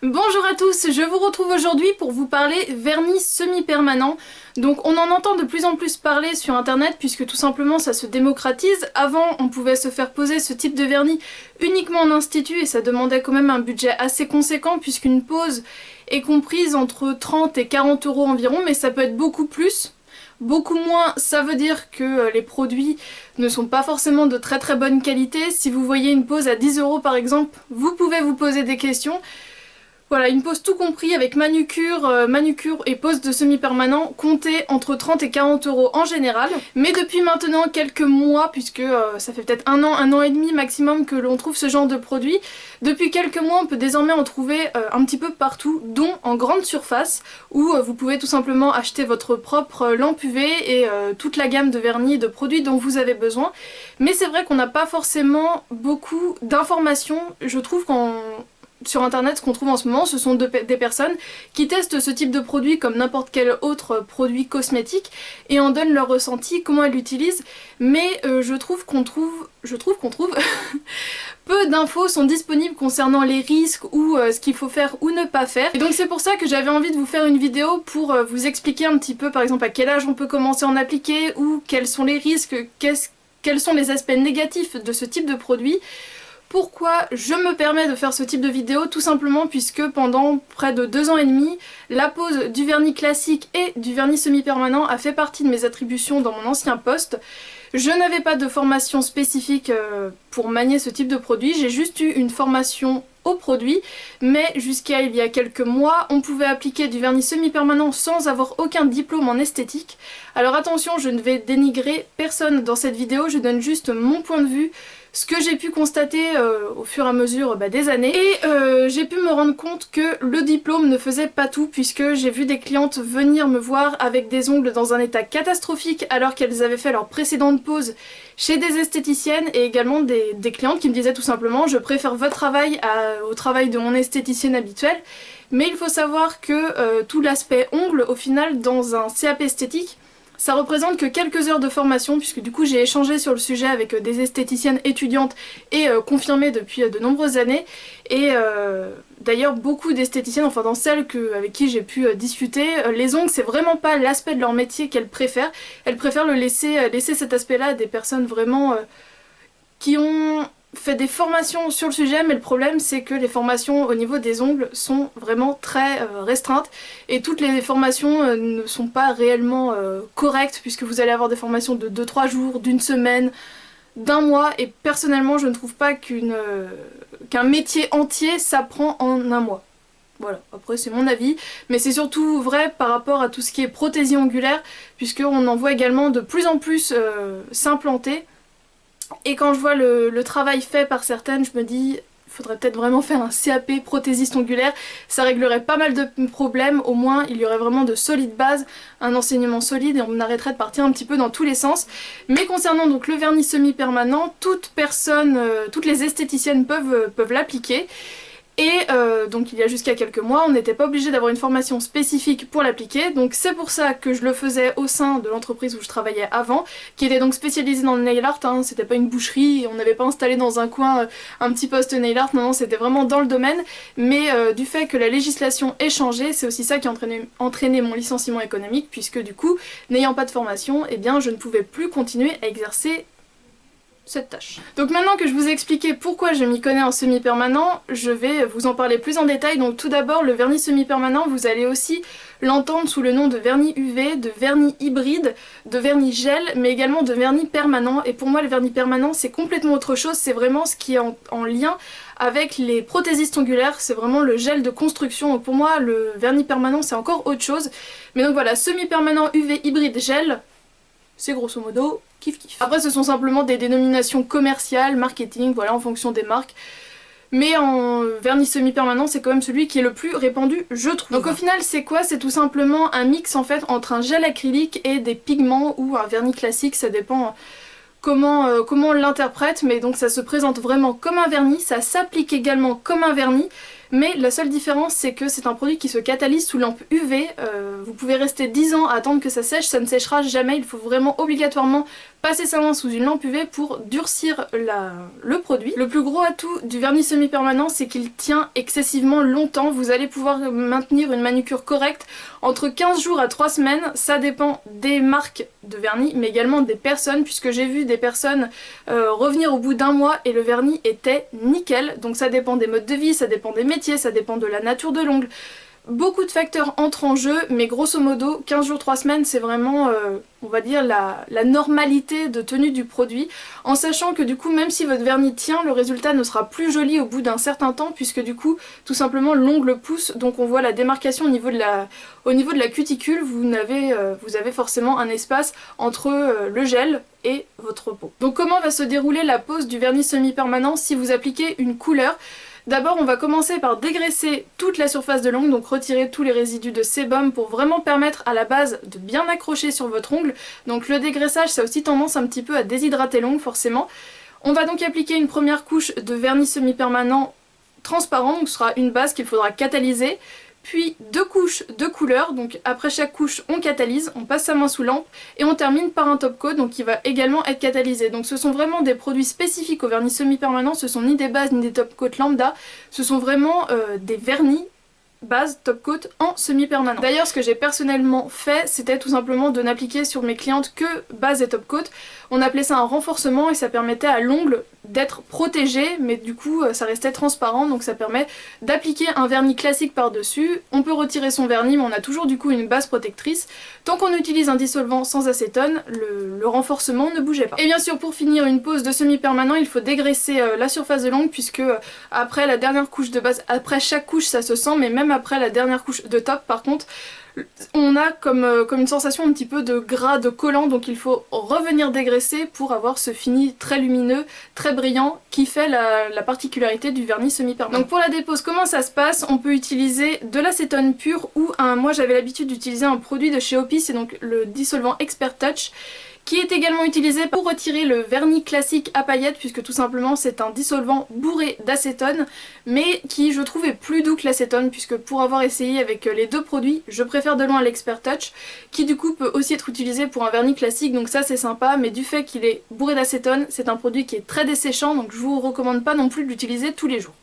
Bonjour à tous, je vous retrouve aujourd'hui pour vous parler vernis semi-permanent. Donc on en entend de plus en plus parler sur internet puisque tout simplement ça se démocratise. Avant on pouvait se faire poser ce type de vernis uniquement en institut et ça demandait quand même un budget assez conséquent puisqu'une pose est comprise entre 30 et 40 € environ, mais ça peut être beaucoup plus. Beaucoup moins, ça veut dire que les produits ne sont pas forcément de très bonne qualité. Si vous voyez une pose à 10 € par exemple, vous pouvez vous poser des questions. Voilà, une pose tout compris avec manucure, manucure et pose de semi-permanent, comptez entre 30 et 40 € en général. Mais depuis maintenant quelques mois, puisque ça fait peut-être un an et demi maximum que l'on trouve ce genre de produit, depuis quelques mois on peut désormais en trouver un petit peu partout, dont en grande surface, où vous pouvez tout simplement acheter votre propre lampe UV et toute la gamme de vernis et de produits dont vous avez besoin. Mais c'est vrai qu'on n'a pas forcément beaucoup d'informations, je trouve sur internet, ce qu'on trouve en ce moment, ce sont des personnes qui testent ce type de produit comme n'importe quel autre produit cosmétique et en donnent leur ressenti, comment elles l'utilisent, mais je trouve qu'on trouve peu d'infos sont disponibles concernant les risques ou ce qu'il faut faire ou ne pas faire. Et donc c'est pour ça que j'avais envie de vous faire une vidéo pour vous expliquer un petit peu par exemple à quel âge on peut commencer à en appliquer ou quels sont les risques, quels sont les aspects négatifs de ce type de produit. Pourquoi je me permets de faire ce type de vidéo? Tout simplement puisque pendant près de 2 ans et demi, la pose du vernis classique et du vernis semi-permanent a fait partie de mes attributions dans mon ancien poste. Je n'avais pas de formation spécifique pour manier ce type de produit, j'ai juste eu une formation au produit, mais jusqu'à il y a quelques mois, on pouvait appliquer du vernis semi-permanent sans avoir aucun diplôme en esthétique. Alors attention, je ne vais dénigrer personne dans cette vidéo, je donne juste mon point de vue, ce que j'ai pu constater au fur et à mesure des années. Et j'ai pu me rendre compte que le diplôme ne faisait pas tout, puisque j'ai vu des clientes venir me voir avec des ongles dans un état catastrophique alors qu'elles avaient fait leur précédente pose chez des esthéticiennes, et également des clientes qui me disaient tout simplement je préfère votre travail au travail de mon esthéticienne habituelle. Mais il faut savoir que tout l'aspect ongles au final dans un CAP esthétique, ça représente que quelques heures de formation, puisque du coup j'ai échangé sur le sujet avec des esthéticiennes étudiantes et confirmées depuis de nombreuses années. Et d'ailleurs beaucoup d'esthéticiennes, enfin dans celles avec qui j'ai pu discuter, les ongles c'est vraiment pas l'aspect de leur métier qu'elles préfèrent. Elles préfèrent laisser cet aspect-là à des personnes vraiment qui ont fait des formations sur le sujet, mais le problème c'est que les formations au niveau des ongles sont vraiment très restreintes et toutes les formations ne sont pas réellement correctes, puisque vous allez avoir des formations de 2-3 jours, d'une semaine, d'un mois, et personnellement je ne trouve pas qu'un métier entier s'apprend en un mois. Voilà, après c'est mon avis, mais c'est surtout vrai par rapport à tout ce qui est prothésie ongulaire, puisqu'on en voit également de plus en plus s'implanter. Et quand je vois le travail fait par certaines, je me dis il faudrait peut-être vraiment faire un CAP prothésiste ongulaire, ça réglerait pas mal de problèmes, au moins il y aurait vraiment de solides bases, un enseignement solide et on arrêterait de partir un petit peu dans tous les sens. Mais concernant donc le vernis semi-permanent, toutes les esthéticiennes peuvent l'appliquer. Et donc il y a jusqu'à quelques mois, on n'était pas obligé d'avoir une formation spécifique pour l'appliquer, donc c'est pour ça que je le faisais au sein de l'entreprise où je travaillais avant, qui était donc spécialisée dans le nail art, hein. C'était pas une boucherie, on n'avait pas installé dans un coin un petit poste nail art, non, c'était vraiment dans le domaine, mais du fait que la législation ait changé, c'est aussi ça qui a entraîné mon licenciement économique, puisque du coup, n'ayant pas de formation, eh bien je ne pouvais plus continuer à exercer cette tâche. Donc maintenant que je vous ai expliqué pourquoi je m'y connais en semi-permanent, je vais vous en parler plus en détail. Donc tout d'abord, le vernis semi-permanent, vous allez aussi l'entendre sous le nom de vernis UV, de vernis hybride, de vernis gel, mais également de vernis permanent. Et pour moi, le vernis permanent, c'est complètement autre chose, c'est vraiment ce qui est en lien avec les prothésistes ongulaires, c'est vraiment le gel de construction. Donc pour moi, le vernis permanent, c'est encore autre chose. Mais donc voilà, semi-permanent, UV, hybride, gel, c'est grosso modo kiff kiff. Après ce sont simplement des dénominations commerciales, marketing, voilà, en fonction des marques. Mais en vernis semi-permanent c'est quand même celui qui est le plus répandu, je trouve. Donc au final c'est quoi? C'est tout simplement un mix en fait entre un gel acrylique et des pigments ou un vernis classique, ça dépend comment on l'interprète, mais donc ça se présente vraiment comme un vernis, ça s'applique également comme un vernis, mais la seule différence c'est que c'est un produit qui se catalyse sous lampe UV, vous pouvez rester 10 ans à attendre que ça sèche, ça ne séchera jamais, il faut vraiment obligatoirement passer sa main sous une lampe UV pour durcir le produit. Le plus gros atout du vernis semi-permanent c'est qu'il tient excessivement longtemps, vous allez pouvoir maintenir une manucure correcte entre 15 jours à 3 semaines, ça dépend des marques de vernis mais également des personnes, puisque j'ai vu des personnes revenir au bout d'un mois et le vernis était nickel. Donc ça dépend des modes de vie, ça dépend des métiers, ça dépend de la nature de l'ongle. Beaucoup de facteurs entrent en jeu, mais grosso modo 15 jours 3 semaines c'est vraiment on va dire la normalité de tenue du produit, en sachant que du coup même si votre vernis tient, le résultat ne sera plus joli au bout d'un certain temps, puisque du coup tout simplement l'ongle pousse, donc on voit la démarcation au niveau de la cuticule, vous avez forcément un espace entre le gel et votre peau. Donc comment va se dérouler la pose du vernis semi-permanent si vous appliquez une couleur? D'abord on va commencer par dégraisser toute la surface de l'ongle, donc retirer tous les résidus de sébum pour vraiment permettre à la base de bien accrocher sur votre ongle. Donc le dégraissage ça a aussi tendance un petit peu à déshydrater l'ongle forcément. On va donc appliquer une première couche de vernis semi-permanent transparent, donc ce sera une base qu'il faudra catalyser. Puis 2 couches de couleur, donc après chaque couche on catalyse, on passe sa main sous lampe et on termine par un top coat donc qui va également être catalysé. Donc ce sont vraiment des produits spécifiques au vernis semi-permanent, ce sont ni des bases ni des top coats lambda, ce sont vraiment des vernis base top coat en semi-permanent. D'ailleurs ce que j'ai personnellement fait c'était tout simplement de n'appliquer sur mes clientes que base et top coat. On appelait ça un renforcement et ça permettait à l'ongle d'être protégé, mais du coup ça restait transparent, donc ça permet d'appliquer un vernis classique par dessus. On peut retirer son vernis mais on a toujours du coup une base protectrice. Tant qu'on utilise un dissolvant sans acétone, le renforcement ne bougeait pas. Et bien sûr pour finir une pose de semi-permanent il faut dégraisser la surface de l'ongle, puisque après la dernière couche de base, après chaque couche ça se sent, mais même après la dernière couche de top par contre on a comme une sensation un petit peu de gras, de collant, donc il faut revenir dégraisser pour avoir ce fini très lumineux, très brillant qui fait la particularité du vernis semi-permanent. Donc pour la dépose comment ça se passe? On peut utiliser de l'acétone pur ou moi j'avais l'habitude d'utiliser un produit de chez Opie, c'est donc le dissolvant Expert Touch, qui est également utilisé pour retirer le vernis classique à paillettes, puisque tout simplement c'est un dissolvant bourré d'acétone, mais qui je trouve est plus doux que l'acétone, puisque pour avoir essayé avec les deux produits, je préfère de loin l'Expert Touch, qui du coup peut aussi être utilisé pour un vernis classique, donc ça c'est sympa, mais du fait qu'il est bourré d'acétone, c'est un produit qui est très desséchant, donc je vous recommande pas non plus de l'utiliser tous les jours.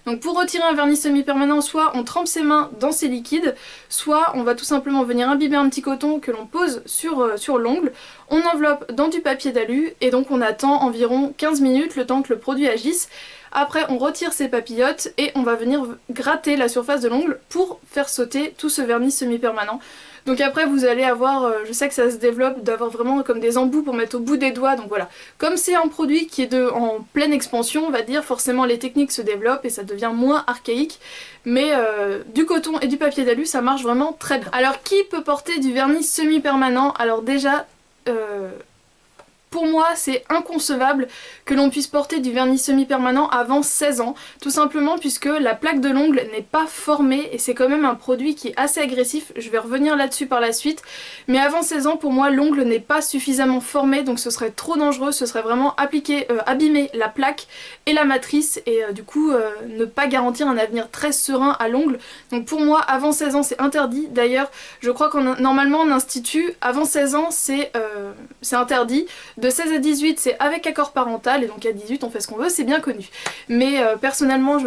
Donc pour retirer un vernis semi-permanent, soit on trempe ses mains dans ces liquides, soit on va tout simplement venir imbiber un petit coton que l'on pose sur l'ongle, on enveloppe dans du papier d'alu et donc on attend environ 15 minutes le temps que le produit agisse. Après on retire ces papillotes et on va venir gratter la surface de l'ongle pour faire sauter tout ce vernis semi-permanent. Donc après vous allez avoir, je sais que ça se développe, d'avoir vraiment comme des embouts pour mettre au bout des doigts, donc voilà. Comme c'est un produit qui est en pleine expansion on va dire, forcément les techniques se développent et ça devient moins archaïque, mais du coton et du papier d'alu ça marche vraiment très bien. Alors qui peut porter du vernis semi-permanent? Alors déjà, pour moi c'est inconcevable que l'on puisse porter du vernis semi-permanent avant 16 ans, tout simplement puisque la plaque de l'ongle n'est pas formée et c'est quand même un produit qui est assez agressif, je vais revenir là-dessus par la suite, mais avant 16 ans pour moi l'ongle n'est pas suffisamment formé, donc ce serait trop dangereux, ce serait vraiment abîmer la plaque et la matrice et du coup ne pas garantir un avenir très serein à l'ongle. Donc pour moi avant 16 ans c'est interdit, d'ailleurs je crois qu'en normalement en institut avant 16 ans c'est interdit. De 16 à 18 c'est avec accord parental et donc à 18 on fait ce qu'on veut, c'est bien connu. Mais personnellement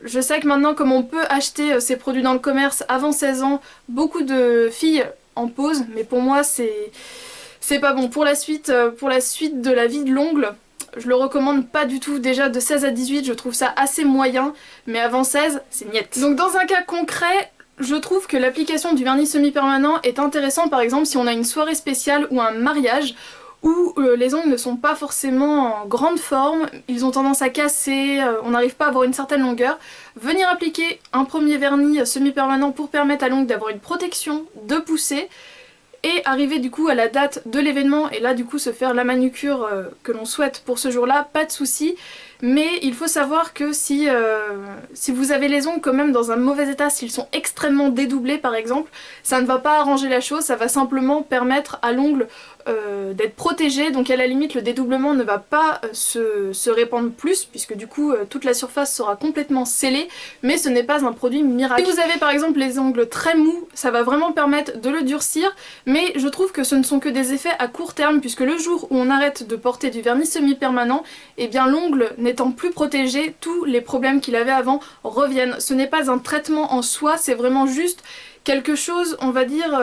je sais que maintenant comme on peut acheter ces produits dans le commerce avant 16 ans, beaucoup de filles en posent, mais pour moi c'est pas bon. Pour la suite de la vie de l'ongle, je le recommande pas du tout. Déjà de 16 à 18 je trouve ça assez moyen, mais avant 16 c'est niette. Donc dans un cas concret, je trouve que l'application du vernis semi-permanent est intéressante par exemple si on a une soirée spéciale ou un mariage où les ongles ne sont pas forcément en grande forme, ils ont tendance à casser, on n'arrive pas à avoir une certaine longueur. Venir appliquer un premier vernis semi-permanent pour permettre à l'ongle d'avoir une protection, de pousser, et arriver du coup à la date de l'événement et là du coup se faire la manucure que l'on souhaite pour ce jour-là, pas de souci. Mais il faut savoir que si vous avez les ongles quand même dans un mauvais état, s'ils sont extrêmement dédoublés par exemple, ça ne va pas arranger la chose, ça va simplement permettre à l'ongle d'être protégé, donc à la limite le dédoublement ne va pas se répandre plus puisque du coup toute la surface sera complètement scellée, mais ce n'est pas un produit miracle. Si vous avez par exemple les ongles très mous, ça va vraiment permettre de le durcir, mais je trouve que ce ne sont que des effets à court terme puisque le jour où on arrête de porter du vernis semi-permanent, et bien l'ongle n'étant plus protégé, tous les problèmes qu'il avait avant reviennent. Ce n'est pas un traitement en soi, c'est vraiment juste quelque chose, on va dire...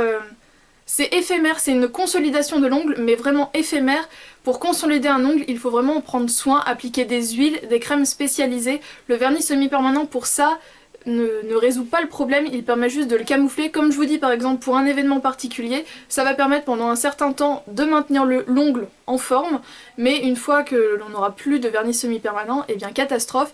c'est éphémère, c'est une consolidation de l'ongle, mais vraiment éphémère. Pour consolider un ongle, il faut vraiment en prendre soin, appliquer des huiles, des crèmes spécialisées. Le vernis semi-permanent pour ça ne résout pas le problème, il permet juste de le camoufler. Comme je vous dis par exemple pour un événement particulier, ça va permettre pendant un certain temps de maintenir l'ongle en forme, mais une fois que l'on n'aura plus de vernis semi-permanent, eh bien catastrophe.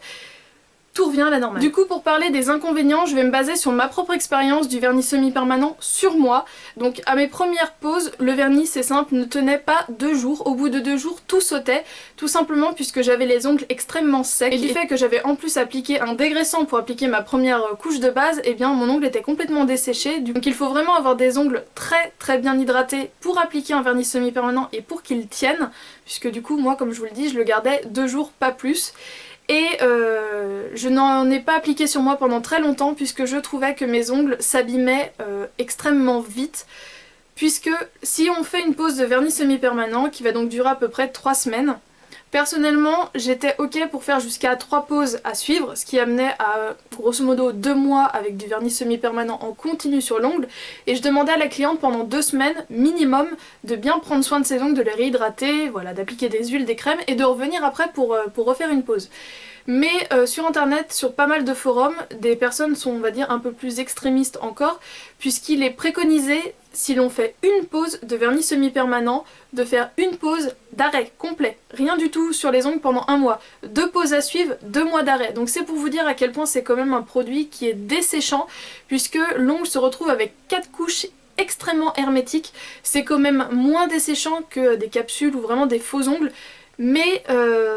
Tout revient à la normale. Du coup pour parler des inconvénients, je vais me baser sur ma propre expérience du vernis semi-permanent sur moi. Donc à mes premières poses, le vernis c'est simple, ne tenait pas 2 jours. Au bout de 2 jours, tout sautait. Tout simplement puisque j'avais les ongles extrêmement secs. Et du fait que j'avais en plus appliqué un dégraissant pour appliquer ma première couche de base, et bien mon ongle était complètement desséché. Donc il faut vraiment avoir des ongles très bien hydratés pour appliquer un vernis semi-permanent et pour qu'ils tiennent. Puisque du coup moi comme je vous le dis, je le gardais 2 jours, pas plus. Et je n'en ai pas appliqué sur moi pendant très longtemps puisque je trouvais que mes ongles s'abîmaient extrêmement vite. Puisque si on fait une pose de vernis semi-permanent qui va donc durer à peu près 3 semaines, personnellement j'étais ok pour faire jusqu'à 3 poses à suivre, ce qui amenait à grosso modo 2 mois avec du vernis semi-permanent en continu sur l'ongle, et je demandais à la cliente pendant 2 semaines minimum de bien prendre soin de ses ongles, de les réhydrater, voilà, d'appliquer des huiles, des crèmes et de revenir après pour refaire une pose. Mais sur internet, sur pas mal de forums, des personnes sont on va dire un peu plus extrémistes encore, puisqu'il est préconisé, si l'on fait une pose de vernis semi-permanent, de faire une pause d'arrêt complet, rien du tout sur les ongles pendant 1 mois. 2 pauses à suivre, 2 mois d'arrêt. Donc c'est pour vous dire à quel point c'est quand même un produit qui est desséchant, puisque l'ongle se retrouve avec 4 couches extrêmement hermétiques. C'est quand même moins desséchant que des capsules ou vraiment des faux ongles. Mais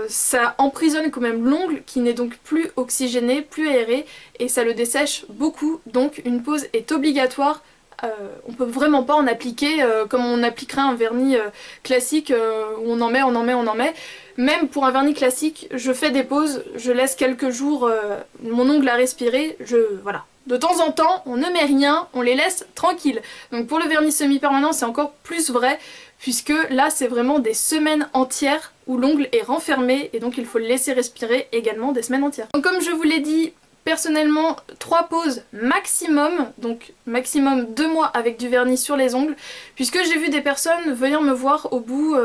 ça emprisonne quand même l'ongle qui n'est donc plus oxygéné, plus aéré, et ça le dessèche beaucoup, donc une pause est obligatoire. On peut vraiment pas en appliquer comme on appliquerait un vernis classique où on en met. Même pour un vernis classique, je fais des pauses, je laisse quelques jours mon ongle à respirer, voilà. De temps en temps, on ne met rien, on les laisse tranquilles. Donc pour le vernis semi-permanent, c'est encore plus vrai, puisque là c'est vraiment des semaines entières où l'ongle est renfermé et donc il faut le laisser respirer également des semaines entières. Donc comme je vous l'ai dit, personnellement 3 pauses maximum, donc maximum 2 mois avec du vernis sur les ongles, puisque j'ai vu des personnes venir me voir au bout,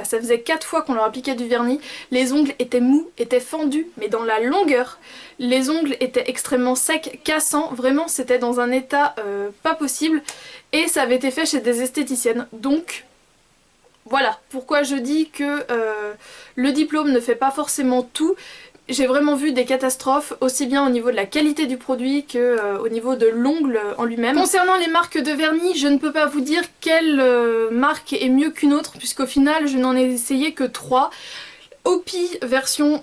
ça faisait 4 fois qu'on leur appliquait du vernis, les ongles étaient mous, étaient fendus, mais dans la longueur, les ongles étaient extrêmement secs, cassants, vraiment c'était dans un état pas possible, et ça avait été fait chez des esthéticiennes, donc... Voilà pourquoi je dis que le diplôme ne fait pas forcément tout. J'ai vraiment vu des catastrophes, aussi bien au niveau de la qualité du produit que au niveau de l'ongle en lui-même. Concernant les marques de vernis, je ne peux pas vous dire quelle marque est mieux qu'une autre, puisqu'au final je n'en ai essayé que 3. Opi version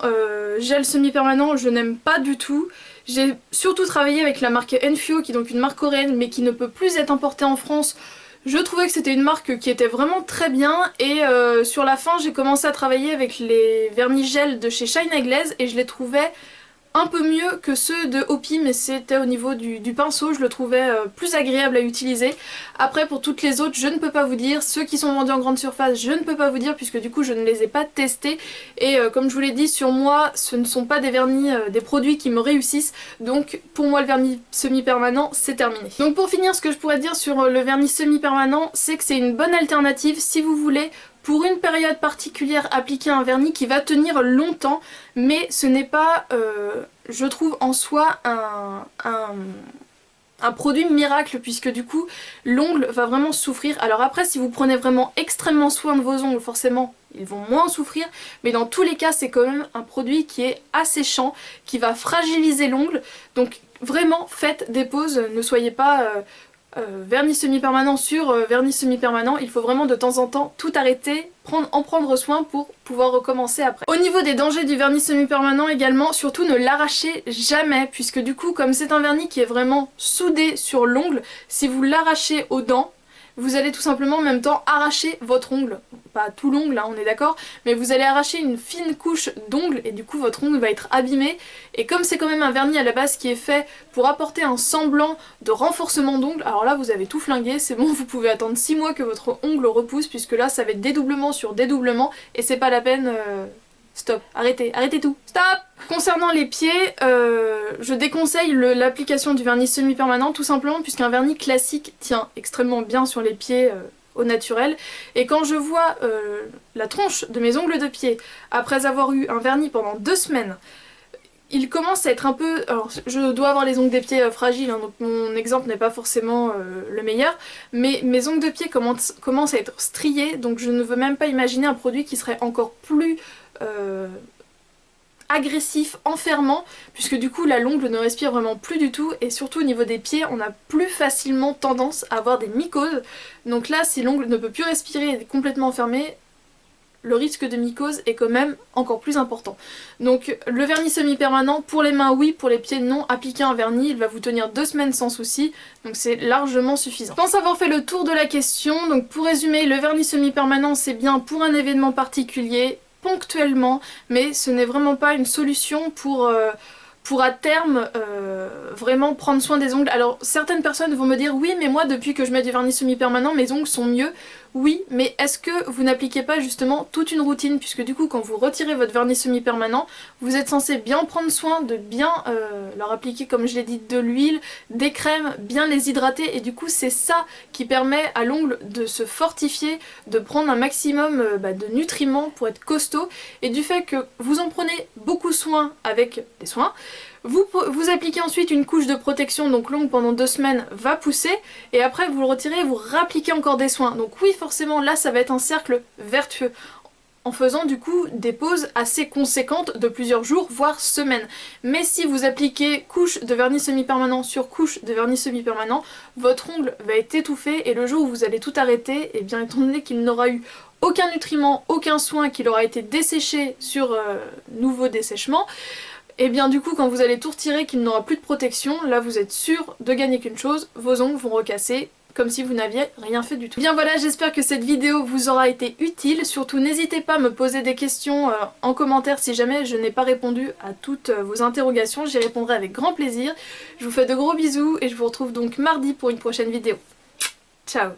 gel semi-permanent, je n'aime pas du tout. J'ai surtout travaillé avec la marque Enfio, qui est donc une marque coréenne, mais qui ne peut plus être importée en France. Je trouvais que c'était une marque qui était vraiment très bien, et sur la fin j'ai commencé à travailler avec les vernis gel de chez Shine Glaze et je les trouvais un peu mieux que ceux de Opi, mais c'était au niveau du pinceau, je le trouvais plus agréable à utiliser. Après pour toutes les autres je ne peux pas vous dire, ceux qui sont vendus en grande surface je ne peux pas vous dire puisque du coup je ne les ai pas testés, et comme je vous l'ai dit, sur moi ce ne sont pas des vernis, des produits qui me réussissent, donc pour moi le vernis semi-permanent c'est terminé. Donc pour finir, ce que je pourrais dire sur le vernis semi-permanent, c'est que c'est une bonne alternative si vous voulez pour une période particulière appliquer un vernis qui va tenir longtemps, mais ce n'est pas, je trouve en soi, un produit miracle, puisque du coup l'ongle va vraiment souffrir. Alors après, si vous prenez vraiment extrêmement soin de vos ongles, forcément ils vont moins souffrir, mais dans tous les cas c'est quand même un produit qui est asséchant, qui va fragiliser l'ongle, donc vraiment faites des pauses, ne soyez pas... vernis semi-permanent sur vernis semi-permanent, il faut vraiment de temps en temps tout arrêter, en prendre soin pour pouvoir recommencer après. Au niveau des dangers du vernis semi-permanent également, surtout ne l'arrachez jamais, puisque du coup comme c'est un vernis qui est vraiment soudé sur l'ongle, si vous l'arrachez aux dents, vous allez tout simplement en même temps arracher votre ongle. Pas tout l'ongle, hein, on est d'accord, mais vous allez arracher une fine couche d'ongle et du coup votre ongle va être abîmé. Et comme c'est quand même un vernis à la base qui est fait pour apporter un semblant de renforcement d'ongle, alors là vous avez tout flingué, c'est bon, vous pouvez attendre 6 mois que votre ongle repousse puisque là ça va être dédoublement sur dédoublement et c'est pas la peine... Stop, arrêtez, arrêtez tout, stop! Concernant les pieds, je déconseille l'application du vernis semi-permanent tout simplement puisqu'un vernis classique tient extrêmement bien sur les pieds au naturel. Et quand je vois la tronche de mes ongles de pied après avoir eu un vernis pendant 2 semaines, il commence à être un peu... Alors je dois avoir les ongles des pieds fragiles, hein, donc mon exemple n'est pas forcément le meilleur, mais mes ongles de pied commencent à être striés, donc je ne veux même pas imaginer un produit qui serait encore plus... agressif, enfermant, puisque du coup là l'ongle ne respire vraiment plus du tout et surtout au niveau des pieds on a plus facilement tendance à avoir des mycoses. Donc là si l'ongle ne peut plus respirer et est complètement enfermé, le risque de mycose est quand même encore plus important. Donc le vernis semi-permanent, pour les mains oui, pour les pieds non, appliquez un vernis, il va vous tenir 2 semaines sans souci, donc c'est largement suffisant. Je pense avoir fait le tour de la question, donc pour résumer, le vernis semi-permanent c'est bien pour un événement particulier, ponctuellement, mais ce n'est vraiment pas une solution pour à terme vraiment prendre soin des ongles. Alors certaines personnes vont me dire oui mais moi depuis que je mets du vernis semi-permanent mes ongles sont mieux. Oui, mais est-ce que vous n'appliquez pas justement toute une routine, puisque du coup quand vous retirez votre vernis semi-permanent, vous êtes censé bien prendre soin de bien leur appliquer, comme je l'ai dit, de l'huile, des crèmes, bien les hydrater, et du coup c'est ça qui permet à l'ongle de se fortifier, de prendre un maximum de nutriments pour être costaud, et du fait que vous en prenez beaucoup soin avec des soins, vous appliquez ensuite une couche de protection, donc l'ongle pendant 2 semaines va pousser, et après vous le retirez et vous réappliquez encore des soins. Donc oui, forcément là ça va être un cercle vertueux, en faisant du coup des pauses assez conséquentes de plusieurs jours, voire semaines. Mais si vous appliquez couche de vernis semi-permanent sur couche de vernis semi-permanent, votre ongle va être étouffé, et le jour où vous allez tout arrêter, et bien étant donné qu'il n'aura eu aucun nutriment, aucun soin, qu'il aura été desséché sur nouveau dessèchement, et bien du coup quand vous allez tout retirer, qu'il n'aura plus de protection, là vous êtes sûr de gagner qu'une chose, vos ongles vont recasser comme si vous n'aviez rien fait du tout. Bien voilà, j'espère que cette vidéo vous aura été utile, surtout n'hésitez pas à me poser des questions en commentaire si jamais je n'ai pas répondu à toutes vos interrogations, j'y répondrai avec grand plaisir. Je vous fais de gros bisous et je vous retrouve donc mardi pour une prochaine vidéo. Ciao!